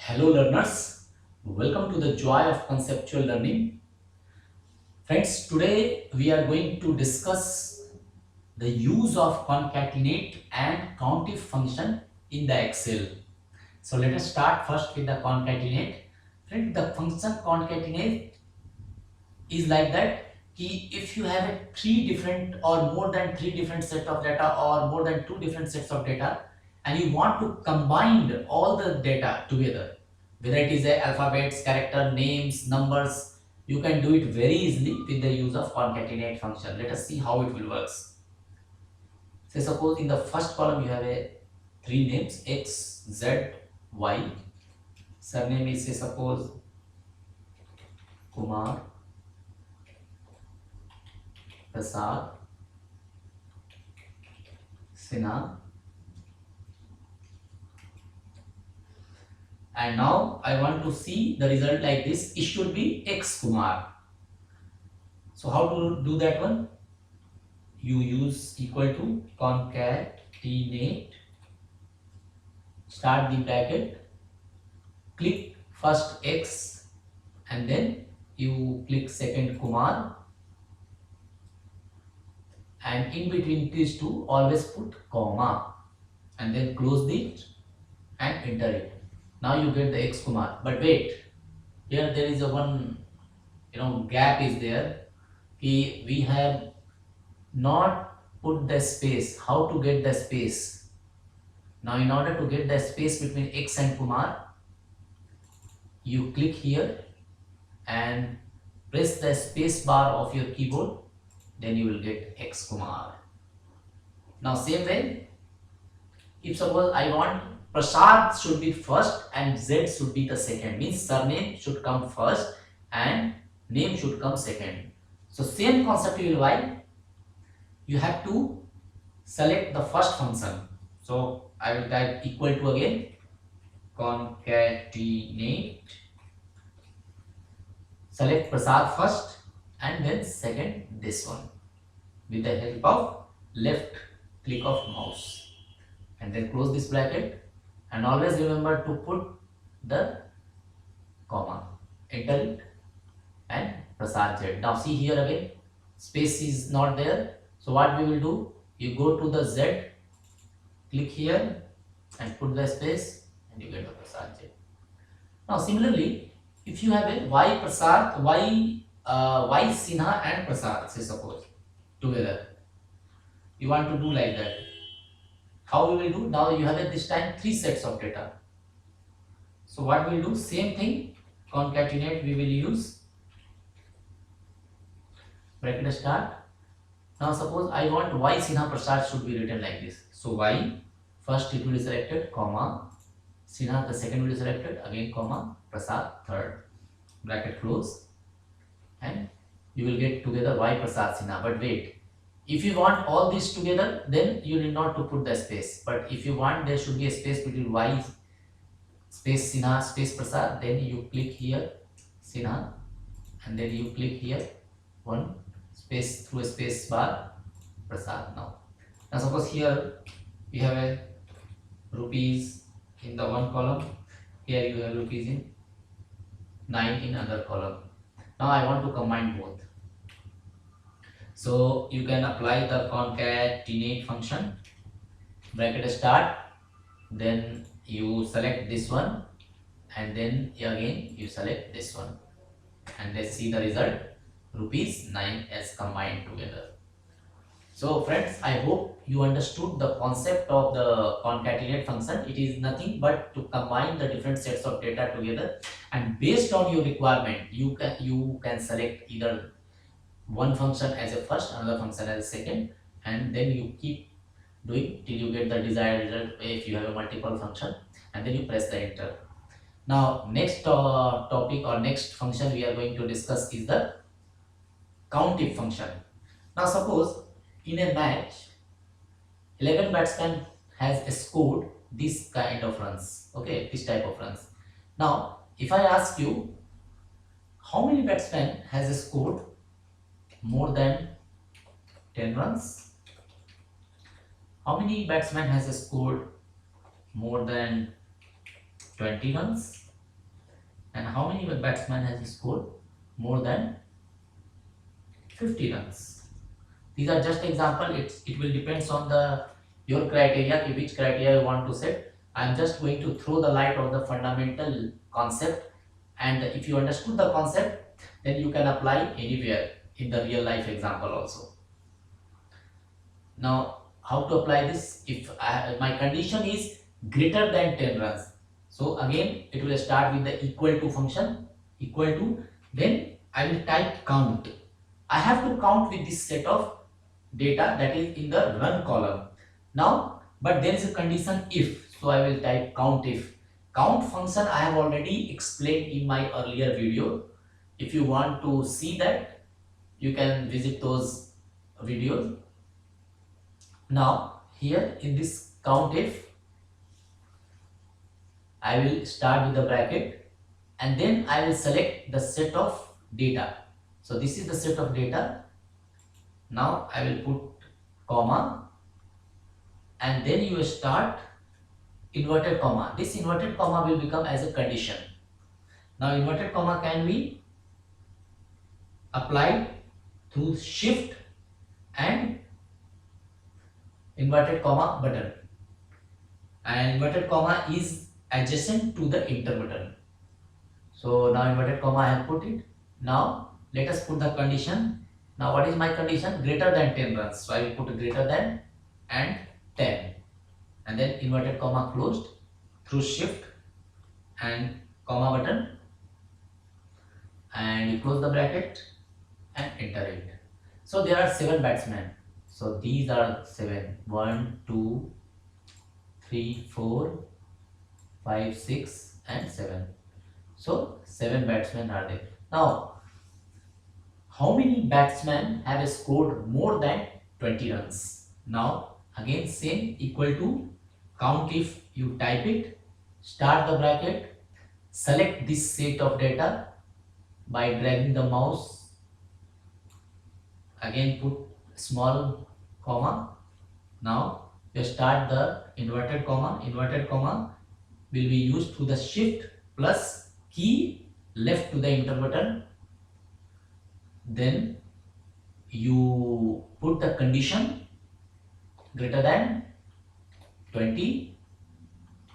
Hello learners, welcome to the joy of conceptual learning. Friends, today we are going to discuss the use of concatenate and countif function in the Excel. So let us start first with the concatenate. Friend, the function concatenate is like that कि if you have a three different or more than three different set of data or more than two different sets of data and you want to combine all the data together, whether it is a alphabets, character, names, numbers, you can do it very easily with the use of concatenate function. Let us see how it will works. Say suppose in the first column you have a three names x, z, y. Surname is say suppose Kumar, Prasad, Sinha, and now I want to see the result like this. It should be X Kumar. So how to do that one? You use equal to concatenate, start the bracket, click first X and then you click second Kumar, and in between these two always put comma and then close it and enter it. Now you get the X Kumar. But wait, here there is a one gap is there. We have not put the space. How to get the space? Now in order to get the space between X and Kumar, you click here and press the space bar of your keyboard, then you will get X Kumar. Now same way, if suppose I want Prasad should be first and Z should be the second, means surname should come first and name should come second. So same concept you will apply. You have to select the first function. So I will type equal to again concatenate, select Prasad first and then second this one with the help of left click of mouse, and then close this bracket and always remember to put the comma, enter it and Prasad Z. Now see here again space is not there, so what we will do, you go to the Z, click here and put the space and you get the Prasad Z. Now similarly, if you have a Y Prasad, Y Sinha and Prasad, say suppose together, you want to do like that. How we will do? Now you have at this time three sets of data. So what we will do? Same thing, concatenate we will use, bracket start. Now suppose I want Y Sinha Prasad should be written like this. So Y first it will be selected, comma, Sinha the second will be selected, again comma, Prasad third, bracket close, and you will get together Y Prasad Sinha. But wait, if you want all this together, then you need not to put the space. But if you want there should be a space between Y space Sinha space Prasad, then you click here Sinha and then you click here one space through a space bar Prasad. Now suppose here we have a rupees in the one column, here you have rupees in 9 in other column. Now I want to combine both. So you can apply the concatenate function, bracket start, then you select this one and then again you select this one, and let's see the result, rupees 9 as combined together. So friends, I hope you understood the concept of the concatenate function. It is nothing but to combine the different sets of data together, and based on your requirement you can select either one function as a first, another function as a second, and then you keep doing till you get the desired result if you have a multiple function, and then you press the enter. Now next topic or next function we are going to discuss is the countif function. Now suppose in a match 11 batsmen has scored this kind of runs, okay, this type of runs. Now if I ask you how many batsmen has scored more than 10 runs, how many batsmen has scored more than 20 runs, And how many batsmen has scored more than 50 runs? These are just example. It will depends on the your criteria, which criteria you want to set. I am just going to throw the light on the fundamental concept, and if you understood the concept, then you can apply anywhere in the real life example also. Now, how to apply this? If my condition is greater than 10 runs, so again it will start with the equal to function, equal to, then I will type count. I have to count with this set of data that is in the run column. Now, but there is a condition if, so I will type count if. Count function I have already explained in my earlier video. If you want to see that, you can visit those videos. Now here in this count if, I will start with the bracket and then I will select the set of data. So this is the set of data. Now I will put comma and then you start inverted comma. This inverted comma will become as a condition. Now inverted comma can be applied through shift and inverted comma button, and inverted comma is adjacent to the enter button. So now inverted comma I have put it. Now let us put the condition. Now what is my condition? Greater than 10 runs. So I will put greater than and 10 and then inverted comma closed through shift and comma button, and you close the bracket and enter it. So there are 7 batsmen. So these are 7. 1, 2, 3, 4, 5, 6 and 7. So 7 batsmen are there. Now how many batsmen have scored more than 20 runs? Now again same, equal to count if, you type it, start the bracket, select this set of data by dragging the mouse, again put small comma. Now you start the inverted comma will be used to the shift plus key left to the enter button. Then you put the condition greater than 20,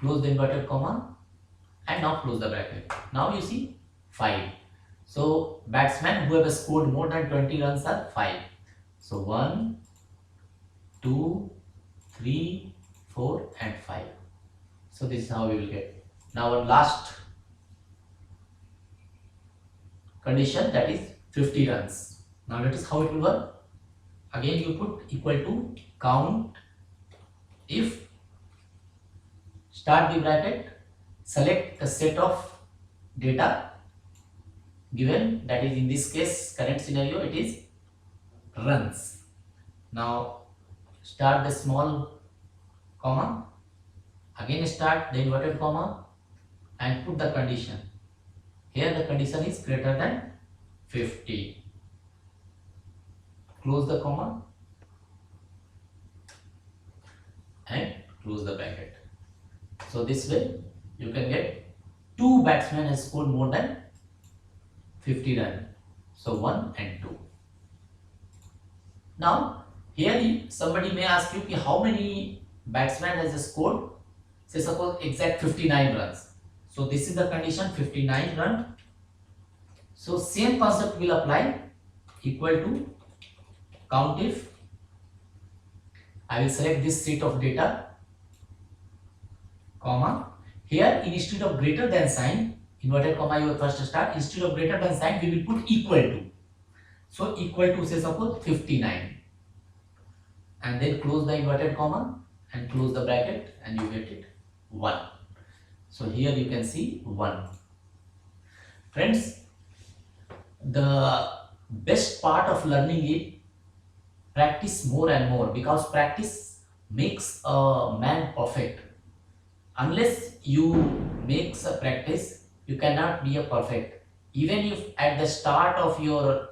close the inverted comma and now close the bracket. Now you see 5. So batsmen who have scored more than 20 runs are 5. So 1, 2, 3, 4 and 5. So this is how we will get. Now one last condition, that is 50 runs. Now that is how it will work. Again you put equal to count if, start the bracket, select the set of data given, that is in this case current scenario it is runs. Now start the small comma, again start the inverted comma and put the condition. Here the condition is greater than 50. Close the comma and close the bracket. So this way you can get 2 batsmen has scored more than 50 runs. So 1 and 2. Now here somebody may ask you how many batsmen has scored, say suppose exact 59 runs. So this is the condition, 59 run. So same concept will apply, equal to count if, I will select this set of data, comma, here instead of greater than sign, inverted comma you will first start, instead of greater than sign we will put equal to. So equal to, say suppose 59, and then close the inverted comma and close the bracket and you get it 1. So here you can see 1. Friends, the best part of learning is practice more and more, because practice makes a man perfect. Unless you makes a practice, you cannot be a perfect. Even if at the start of your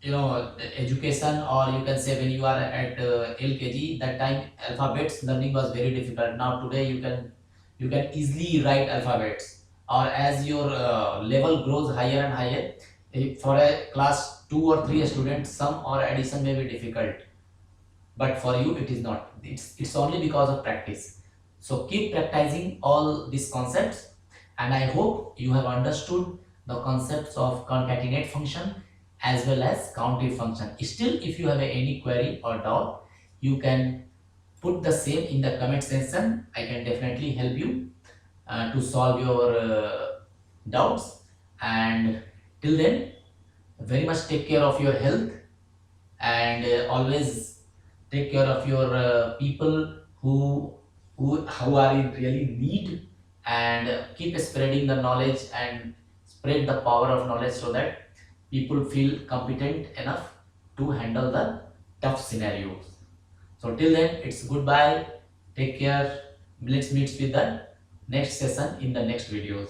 education, or you can say when you are at LKG, that time alphabets learning was very difficult. Now today you can easily write alphabets, or as your level grows higher and higher, if for a class 2 or 3 student, sum or addition may be difficult, but for you it is not. It's only because of practice. So keep practicing all these concepts, and I hope you have understood the concepts of concatenate function as well as countif function. Still, if you have any query or doubt, you can put the same in the comment section. I can definitely help you to solve your doubts. And till then, very much take care of your health, and always take care of your people who are in really need, and keep spreading the knowledge and spread the power of knowledge so that people feel competent enough to handle the tough scenarios. So till then, it's goodbye, take care, let's meet with the next session in the next videos.